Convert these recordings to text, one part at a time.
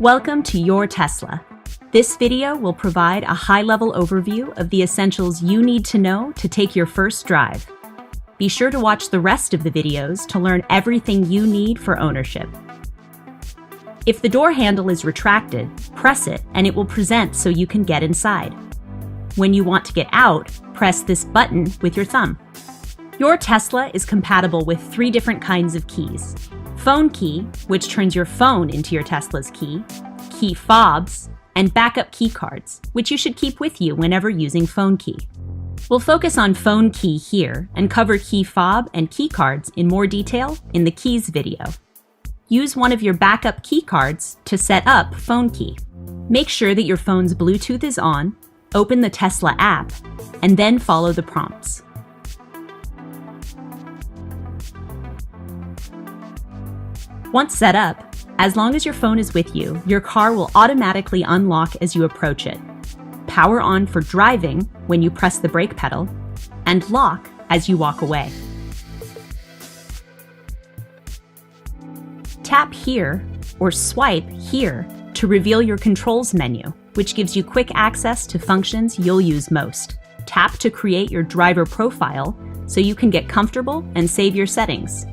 Welcome to your Tesla. This video will provide a high-level overview of the essentials you need to know to take your first drive. Be sure to watch the rest of the videos to learn everything you need for ownership. If the door handle is retracted, press it and it will present so you can get inside. When you want to get out, press this button with your thumb. Your Tesla is compatible with 3 different kinds of keys. Phone key, which turns your phone into your Tesla's key fobs, and backup key cards, which you should keep with you whenever using phone key. We'll focus on phone key here and cover key fob and key cards in more detail in the keys video. Use one of your backup key cards to set up phone key. Make sure that your phone's Bluetooth is on, open the Tesla app, and then follow the prompts. Once set up, as long as your phone is with you, your car will automatically unlock as you approach it. Power on for driving when you press the brake pedal, and lock as you walk away. Tap here or swipe here to reveal your controls menu, which gives you quick access to functions you'll use most. Tap to create your driver profile so you can get comfortable and save your settings.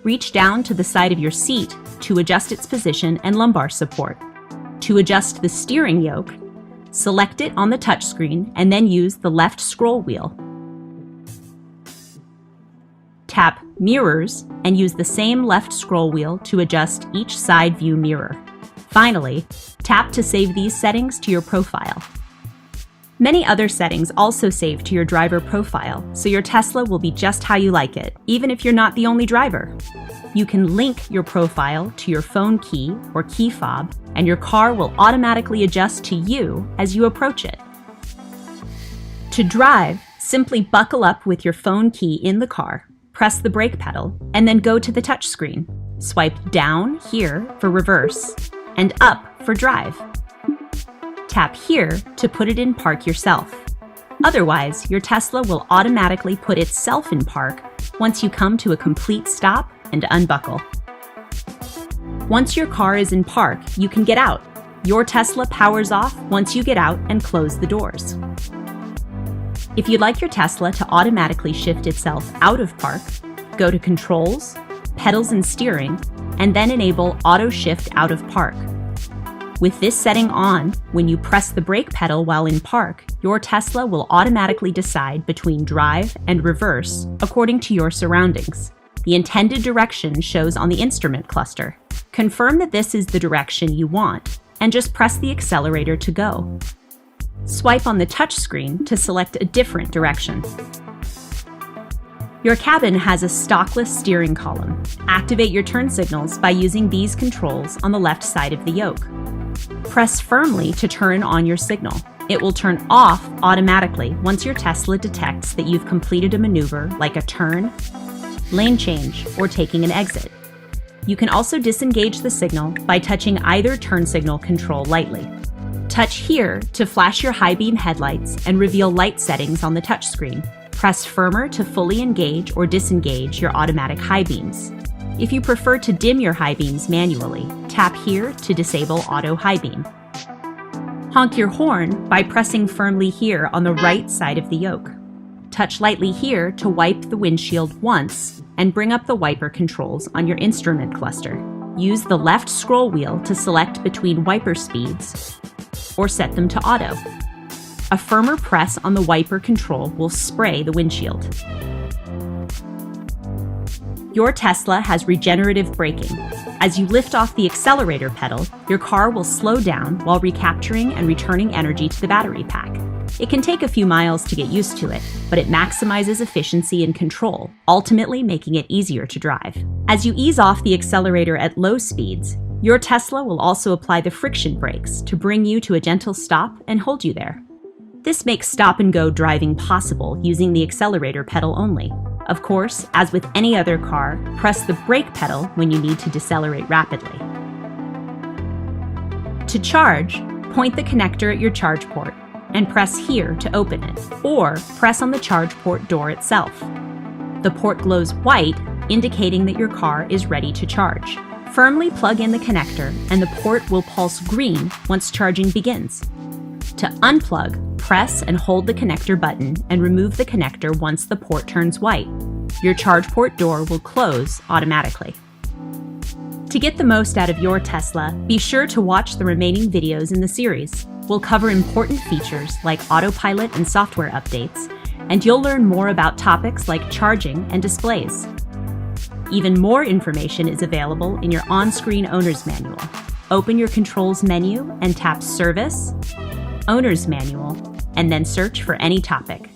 Reach down to the side of your seat to adjust its position and lumbar support. To adjust the steering yoke, select it on the touchscreen and then use the left scroll wheel. Tap Mirrors and use the same left scroll wheel to adjust each side view mirror. Finally, tap to save these settings to your profile. Many other settings also save to your driver profile, so your Tesla will be just how you like it, even if you're not the only driver. You can link your profile to your phone key or key fob, and your car will automatically adjust to you as you approach it. To drive, simply buckle up with your phone key in the car, press the brake pedal, and then go to the touchscreen. Swipe down here for reverse, and up for drive. Tap here to put it in park yourself. Otherwise, your Tesla will automatically put itself in park once you come to a complete stop and unbuckle. Once your car is in park, you can get out. Your Tesla powers off once you get out and close the doors. If you'd like your Tesla to automatically shift itself out of park, go to Controls, Pedals and Steering, and then enable Auto Shift Out of Park. With this setting on, when you press the brake pedal while in park, your Tesla will automatically decide between drive and reverse according to your surroundings. The intended direction shows on the instrument cluster. Confirm that this is the direction you want, and just press the accelerator to go. Swipe on the touchscreen to select a different direction. Your cabin has a stockless steering column. Activate your turn signals by using these controls on the left side of the yoke. Press firmly to turn on your signal. It will turn off automatically once your Tesla detects that you've completed a maneuver like a turn, lane change, or taking an exit. You can also disengage the signal by touching either turn signal control lightly. Touch here to flash your high beam headlights and reveal light settings on the touchscreen. Press firmer to fully engage or disengage your automatic high beams. If you prefer to dim your high beams manually, tap here to disable auto high beam. Honk your horn by pressing firmly here on the right side of the yoke. Touch lightly here to wipe the windshield once and bring up the wiper controls on your instrument cluster. Use the left scroll wheel to select between wiper speeds or set them to auto. A firmer press on the wiper control will spray the windshield. Your Tesla has regenerative braking. As you lift off the accelerator pedal, your car will slow down while recapturing and returning energy to the battery pack. It can take a few miles to get used to it, but it maximizes efficiency and control, ultimately making it easier to drive. As you ease off the accelerator at low speeds, your Tesla will also apply the friction brakes to bring you to a gentle stop and hold you there. This makes stop-and-go driving possible using the accelerator pedal only. Of course, as with any other car, press the brake pedal when you need to decelerate rapidly. To charge, point the connector at your charge port and press here to open it, or press on the charge port door itself. The port glows white, indicating that your car is ready to charge. Firmly plug in the connector and the port will pulse green once charging begins. To unplug, press and hold the connector button and remove the connector once the port turns white. Your charge port door will close automatically. To get the most out of your Tesla, be sure to watch the remaining videos in the series. We'll cover important features like Autopilot and software updates, and you'll learn more about topics like charging and displays. Even more information is available in your on-screen owner's manual. Open your controls menu and tap Service, Owner's Manual, and then search for any topic.